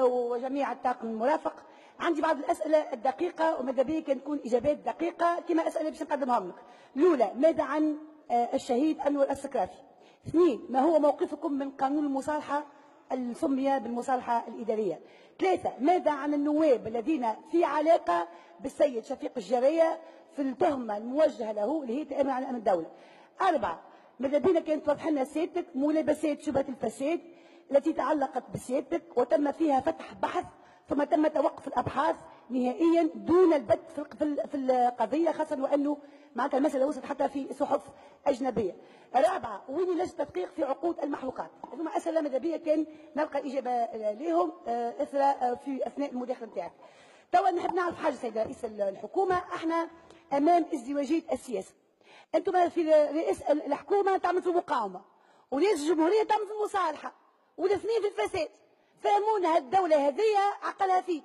وجميع الطاقم المرافق. عندي بعض الأسئلة الدقيقة وماذا بيا كان تكون إجابات دقيقة كما أسئلة باش نقدمهم لك. الأولى، ماذا عن الشهيد أنور السكرافي؟ اثنين، ما هو موقفكم من قانون المصالحة السمي بالمصالحة الإدارية؟ ثلاثة، ماذا عن النواب الذين في علاقة بالسيد شفيق الجرية في التهمة الموجهة له اللي هي تآمر على أمن الدولة؟ أربعة، ماذا بينا كانت توضح لنا سيادتك ملابسات شبهة الفساد التي تعلقت بسيادتك وتم فيها فتح بحث ثم تم توقف الابحاث نهائيا دون البت في القضيه، خاصه وانه معناتها المساله وصلت حتى في صحف اجنبيه. رابعه، وين لجنه التدقيق في عقود المحروقات؟ هذوما اسئله ماذا بيا كان نلقى اجابه لهم اثر في اثناء المداخله نتاعك. توا نحب نعرف حاجه سيد رئيس الحكومه، احنا امام ازدواجيه السياسه. انتم في رئيس الحكومه تعمل في المقاومه ورئيس الجمهوريه تعمل في المصالحه والاثنين في الفساد. فهمونا هالدولة هذه عقلها فيه،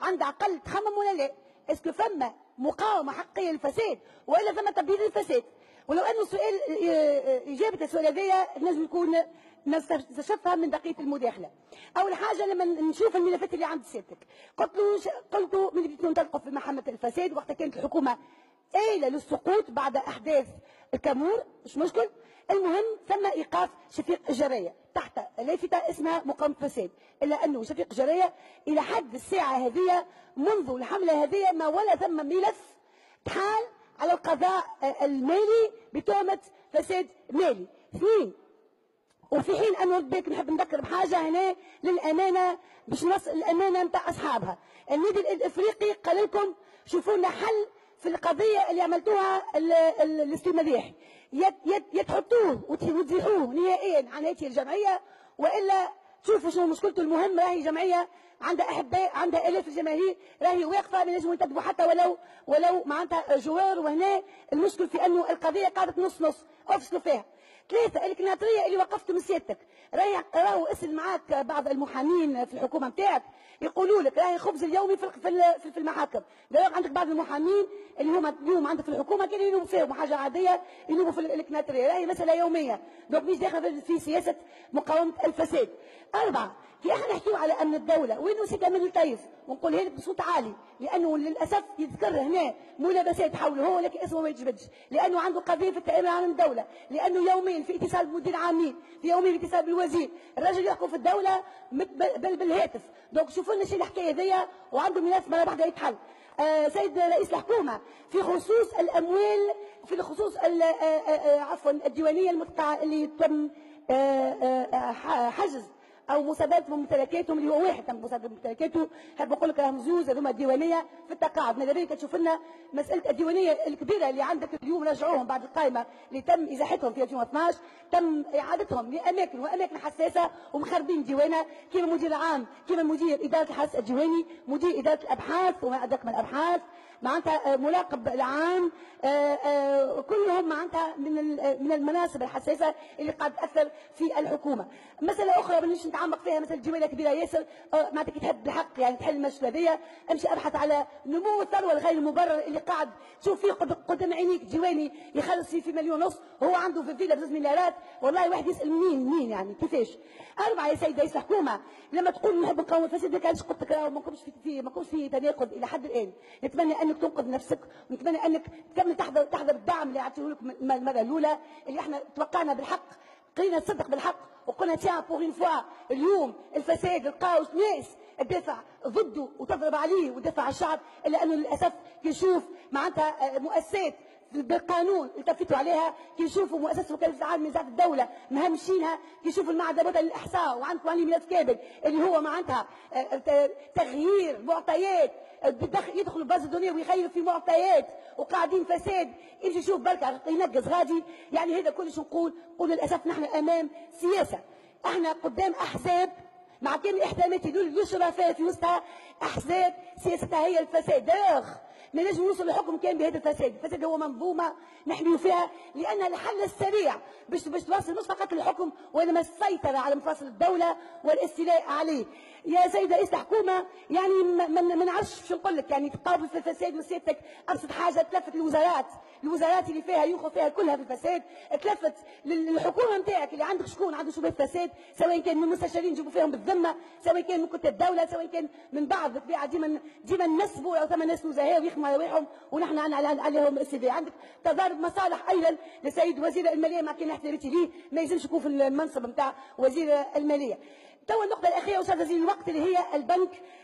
عند عقل تخمم ولا لا؟ اسكو فما مقاومة حقيقية للفساد ولا فما تبييض للفساد؟ ولو انه السؤال اجابة السؤال هذايا لازم يكون نستشفها من دقيقة المداخلة. أول حاجة لما نشوف الملفات اللي عند سيادتك، قلت من بديت ننطلقوا في محمد الفساد وقت كانت الحكومة آلة للسقوط بعد أحداث الكامور، مش مشكل. المهم ثم إيقاف شفيق الجرية تحت لافتة اسمها مقاومة الفساد، إلا أنه شفيق الجرية إلى حد الساعة هذه منذ الحملة هذه ما ولا ثم ملف تحال على القضاء المالي بتهمة فساد مالي. اثنين، وفي حين أنه بيك نحب نذكر بحاجة هنا للأمانة باش نوصل الأمانة نتاع أصحابها. النادي الإفريقي قال لكم شوفوا لنا حل في القضية اللي عملتوها الاستمرارية، يتحطوه وتزيحوه نهائيا عن هذه الجمعية، وإلا شوفوا شنو مشكلته. المهم راهي جمعية عندها أحباء، عندها آلاف الجماهير، راهي واقفة ما ينجموا ينتدبوا حتى ولو معناتها جوار. وهنا المشكل في أنه القضية قاعدة نص نص افصلوا فيها. ثلاثة، الكناترية اللي وقفت من سيادتك، راهو اسال معاك بعض المحامين في الحكومة نتاعك يقولوا لك راهي خبز اليومي في المحاكم. دابا عندك بعض المحامين اللي هما اليوم عندك في الحكومة كانوا ينوبوا فيهم حاجة عادية، ينوبوا في الكناترية، راهي مسألة يومية، دونك مش داخل في سياسة مقاومة الفساد. أربعة، كي احنا نحكيو على أمن الدولة وين سي كامل الطيف ونقول هذا بصوت عالي، لأنه للأسف يذكر هنا ملابسات حوله هو ولكن اسمه ما يتجبدش، لأنه عنده قضية في التآمر على الدولة، لأنه يوميا في اتصال بمدير عامين، في يوميا في اتصال بالوزير، الرجل يحكم في الدولة بالهاتف. دونك شوفوا لنا شنو الحكاية هذيا وعنده ملف مرة واحدة يتحل. سيد رئيس الحكومة، في خصوص الأموال، في خصوص عفوا الديوانية اللي تم حجز او مصادره ممتلكاتهم اللي هو واحد تم مصادره ممتلكاته، حاب نقول لك راهم زوز هذوما الديوانيه في التقاعد. ماذا بيك تشوف لنا مساله الديوانيه الكبيره اللي عندك اليوم رجعوهم بعد القائمه اللي تم ازاحتهم في 2012، تم اعادتهم لاماكن واماكن حساسه ومخربين ديوانه، كيما المدير العام، كيما مدير اداره الحرس الديواني، مدير اداره الابحاث وما ادراك من الابحاث، معناتها مراقب العام، كلهم معناتها من المناصب الحساسه اللي قاعد تاثر في الحكومه. مساله اخرى بنش نتعمق فيها، مثل الجويله كبيره ياسر، معناتها كي تحب الحق يعني تحل المشكله هذيا، امشي ابحث على نمو الثروه الغير المبرر اللي قاعد تشوف فيه قدام عينيك ديواني يخلص فيه في 1.5 مليون، هو عنده في فيلا ب2 مليارات، والله واحد يسال مين يعني كيفاش. أربعة، يا سيد رئيس الحكومه، لما تقول نحب نقاوم الفساد ما كانش قلت لك ما كنتش في تناقض الى حد الان. نتمنى انك تنقذ نفسك ونتمنى انك تكمل تحضر الدعم اللي اعطيه لكم المره الاولى، اللي احنا توقعنا بالحق، قلنا نصدق بالحق وقلنا تيان بوغ اون فوا اليوم الفساد لقاو ناس تدافع ضده وتضرب عليه وتدافع على الشعب، الا انه للاسف كي نشوف معناتها مؤسسات بالقانون التفتوا عليها، كي نشوفوا مؤسسه وكاله العام من ذات الدوله مهمشينها، كي نشوفوا المعهد الوطني للاحصاء وعندكم عليه ملف كامل اللي هو معناتها تغيير معطيات، يدخل باز الدنيا ويغير في معطيات وقاعدين فساد، يمشي يشوف بركه ينقص غادي. يعني هذا كلش نقول للاسف نحن امام سياسه، احنا قدام احزاب مع كامل احتراماتي دول الشرفاء في وسطها احزاب سياستها هي الفساد. ما نجم نوصل لحكم كان بهذا الفساد. الفساد هو منظومه نحميوا فيها، لان الحل السريع باش توصل مش فقط الحكم وانما السيطره على مفاصل الدوله والاستيلاء عليه. يا سيده رئيس الحكومه، يعني ما نعرفش شو نقول لك، يعني تقابل في الفساد وسيادتك ابسط حاجه تلفت الوزارات اللي فيها ينخوا فيها كلها في الفساد، تلفت للحكومه نتاعك اللي عندك شكون عنده شبهه فساد، سواء كان من المستشارين نجيبوا فيهم بالذمه، سواء كان من كتاب الدوله، سواء كان من بعض بالطبيعه ديما نسبوا او ثم ناس نزهاء ويخدموا على رواحهم ونحن عليهم السي في. عندك تضارب مصالح ايضا لسيد وزير الماليه، مع كان احترامي ليه ما يلزمش يكون في المنصب نتاع وزير الماليه. توا النقطة الأخيرة أستاذ وزير الوقت اللي هي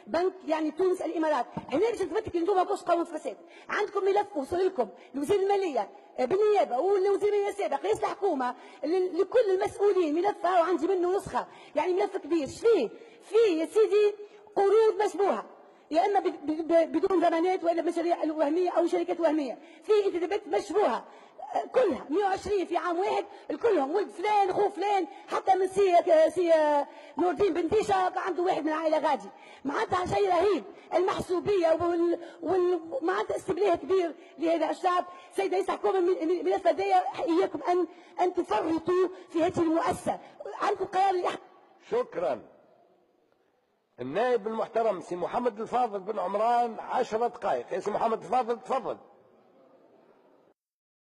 بنك يعني تونس الإمارات. هنا باش نثبتك أنتم ماكوش قوم الفساد. عندكم ملف وصل لكم لوزير المالية بالنيابة ولوزير المالية السابق رئيس الحكومة لكل المسؤولين، ملف وعندي منه نسخة، يعني ملف كبير. فيه يا سيدي قروض مشبوهة، يا اما بدون ضمانات والا مشاريع وهميه او شركات وهميه، في انتدابات مشبوهه كلها 120 في عام واحد، الكلهم ولد فلان اخو فلان، حتى من سي نور الدين بن ديشا عنده واحد من العائله غادي. معناتها شيء رهيب المحسوبيه معناتها استبلاه كبير لهذا الشعب. سيد رئيس الحكومه الملف هذايا اياكم ان تفرطوا في هذه المؤسسه. عندكم قرار شكرا. النائب المحترم سي محمد الفاضل بن عمران 10 دقائق. يا سي محمد الفاضل تفضل.